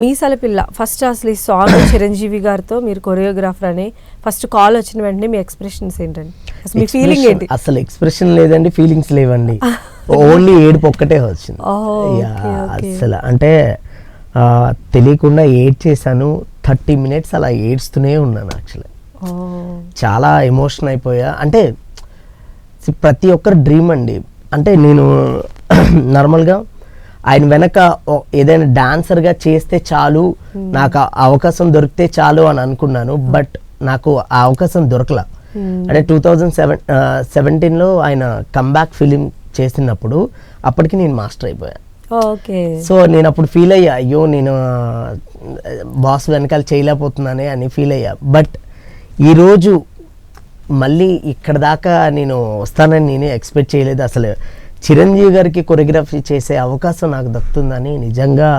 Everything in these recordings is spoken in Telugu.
మీసాల పిల్ల ఫస్ట్ అసలు ఈ సాంగ్ చిరంజీవి గారితో మీరు కొరియోగ్రాఫర్ అని ఫస్ట్ కాల్ వచ్చిన వెంటనే మీ ఎక్స్ప్రెషన్స్ ఏంటండి, అసలు మీ ఫీలింగ్ ఏంటి? అసలు ఎక్స్ప్రెషన్ లేదండి, ఫీలింగ్స్ లేవండి, ఓన్లీ ఏడుపు ఒక్కటే వచ్చింది. అసలు అంటే తెలియకుండా ఏడ్ చేశాను, 30 minutes అలా ఏడ్స్తూనే ఉన్నాను. యాక్చువల్లీ చాలా ఎమోషన్ అయిపోయా. అంటే ప్రతి ఒక్కరి డ్రీమ్ అండి. అంటే నేను నార్మల్గా ఆయన వెనక ఏదైనా డాన్సర్గా చేస్తే చాలు, నాకు ఆ అవకాశం దొరికితే చాలు అని అనుకున్నాను. బట్ నాకు ఆ అవకాశం దొరకలా. అంటే 2017లో ఆయన కంబ్యాక్ ఫిలిం చేసినప్పుడు అప్పటికి నేను మాస్టర్ అయిపోయా. సో నేను అప్పుడు ఫీల్ అయ్యా, అయ్యో నేను బాస్ వెనకాల చేయలేకపోతున్నానే అని ఫీల్ అయ్యా. బట్ ఈరోజు మళ్ళీ ఇక్కడ దాకా నేను వస్తానని నేనే ఎక్స్పెక్ట్ చేయలేదు. అసలు చిరంజీవి గారికి కొరియోగ్రఫీ చేసే అవకాశం నాకు దక్కుతుందని నిజంగా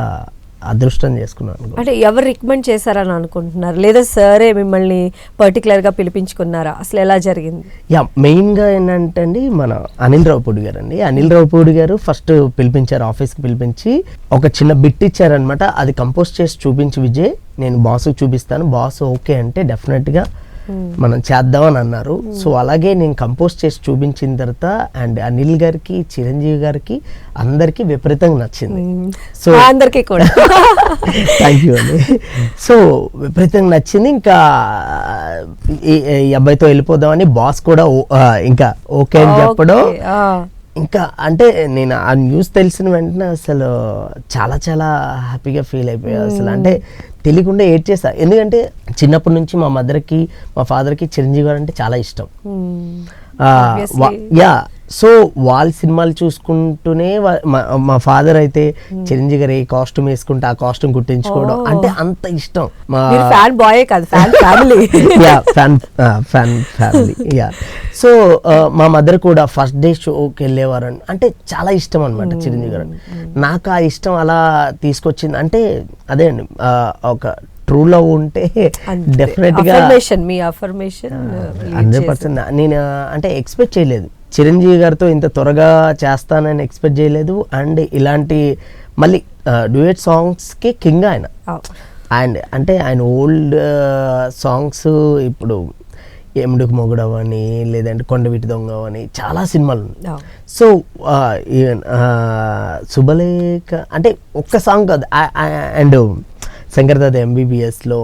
అదృష్టం చేసుకున్నాను. అంటే ఎవరు రికమెండ్ చేశారని అనుకుంటున్నారు, లేదా సరే మిమ్మల్ని పర్టికులర్గా పిలిపించుకున్నారా, అసలు ఎలా జరిగింది? మెయిన్గా ఏంటంటే అండి, మన అనిల్ రావుపూడి గారు అండి. అనిల్ రావుపూడి గారు ఫస్ట్ పిలిపించారు, ఆఫీస్కి పిలిపించి ఒక చిన్న బిట్ ఇచ్చారనమాట. అది కంపోజ్ చేసి చూపించి విజయ్, నేను బాస్కి చూపిస్తాను, బాస్ ఓకే అంటే డెఫినెట్గా మనం చేద్దామని అన్నారు. సో అలాగే నేను కంపోజ్ చేసి చూపించిన తర్వాత అండ్ అనిల్ గారికి, చిరంజీవి గారికి అందరికి విపరీతంగా నచ్చింది. సో అందరికీ కూడా థ్యాంక్ యూ అండి. సో విపరీతంగా నచ్చింది. ఇంకా ఈ అబ్బాయితో వెళ్ళిపోదామని బాస్ కూడా ఇంకా ఓకే అని చెప్పడం. ఇంకా అంటే నేను ఆ న్యూస్ తెలిసిన వెంటనే అసలు చాలా చాలా హ్యాపీగా ఫీల్ అయిపోయా. అసలు అంటే తెలియకుండా ఏడ్ చేస్తా. ఎందుకంటే చిన్నప్పటి నుంచి మా మదర్కి, మా ఫాదర్కి చిరంజీవి గారు అంటే చాలా ఇష్టం. సో వాళ్ళ సినిమాలు చూసుకుంటూనే మా ఫాదర్ అయితే చిరంజీవి గారు ఏ కాస్ట్యూమ్ వేసుకుంటే ఆ కాస్ట్యూమ్ కుట్టించుకోవడం అంటే అంత ఇష్టం. ఫ్యాన్ బాయ్ కాదు, fan family. Fan family. So మా మదర్ కూడా ఫస్ట్ డే షోకి వెళ్ళేవారు. అంటే చాలా ఇష్టం అనమాట చిరంజీవి గారు. నాకు ఆ ఇష్టం అలా తీసుకొచ్చింది. అంటే అదే అండి, ఒక ట్రూ లవ్ ఉంటే డెఫినెట్గా 100%. నేను అంటే ఎక్స్పెక్ట్ చేయలేదు చిరంజీవి గారితో ఇంత త్వరగా చేస్తానని ఎక్స్పెక్ట్ చేయలేదు. అండ్ ఇలాంటి మళ్ళీ డ్యూయట్ సాంగ్స్కి కింగ్ ఆయన. అండ్ అంటే ఆయన ఓల్డ్ సాంగ్స్ ఇప్పుడు ఎముడుకు మొగుడవ అని, లేదంటే కొండవీటి దొంగ అని చాలా సినిమాలు ఉన్నాయి. సో ఈవెన్ శుభలేఖ అంటే ఒక్క సాంగ్ కాదు. అండ్ శంకర్దాద MBBSలో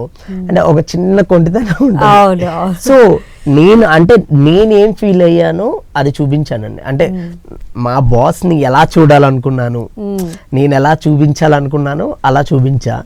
అంటే ఒక చిన్న కొంటితనం ఉంటుంది. సో నేనేం ఫీల్ అయ్యానో అది చూపించానండి. అంటే మా బాస్ని ఎలా చూడాలనుకున్నాను, నేను ఎలా చూపించాలనుకున్నానో అలా చూపించా.